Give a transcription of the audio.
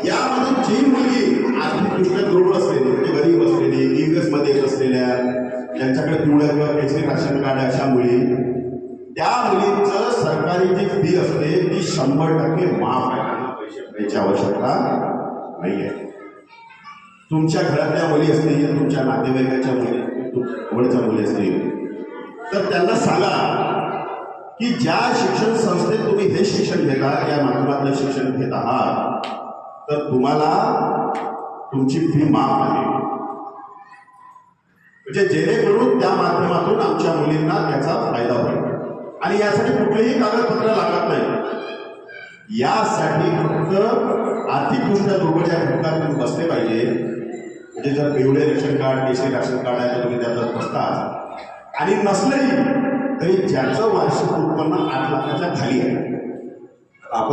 यामध्ये जी मुलगी आर्थिकदृष्ट्या दुर्बळ असलेली म्हणजे गरीब असलेली ईगसमध्ये असलेल्या ज्यांच्याकडे पिवळं किंवा केसरी राशन कार्ड अशा मुली त्या मुलींचं सरकारी जी फी असते ती 100% माफ आहे. पैसे द्यायची आवश्यकता नाही आहे. तुमच्या घरातल्या मुली असतील तुमच्या नातेवाईकाच्या मुली तुमच्या जवळच्या मुली असतील तर त्यांना सांगा की ज्या शिक्षण संस्थेत तुम्ही हे शिक्षण घेता त्या माध्यमातलं शिक्षण घेत आहात तर तुम्हाला तुमची फी माफ आहे. म्हणजे जेणेकरून त्या माध्यमातून आमच्या मुलींना त्याचा फायदा होईल आणि यासाठी कुठलेही कागदपत्र लागत नाही. यासाठी फक्त आर्थिकदृष्ट्या दुर्बळ ज्या घटकात तुम्ही बसले पाहिजे. म्हणजे जर पिवळे रेशन कार्ड केसरी राशन कार्ड आहे तर तुम्ही त्याच्यात बसता आणि नसलंही तरी ज्याचं वार्षिक उत्पन्न 8 लाखाच्या खाली आहे आपण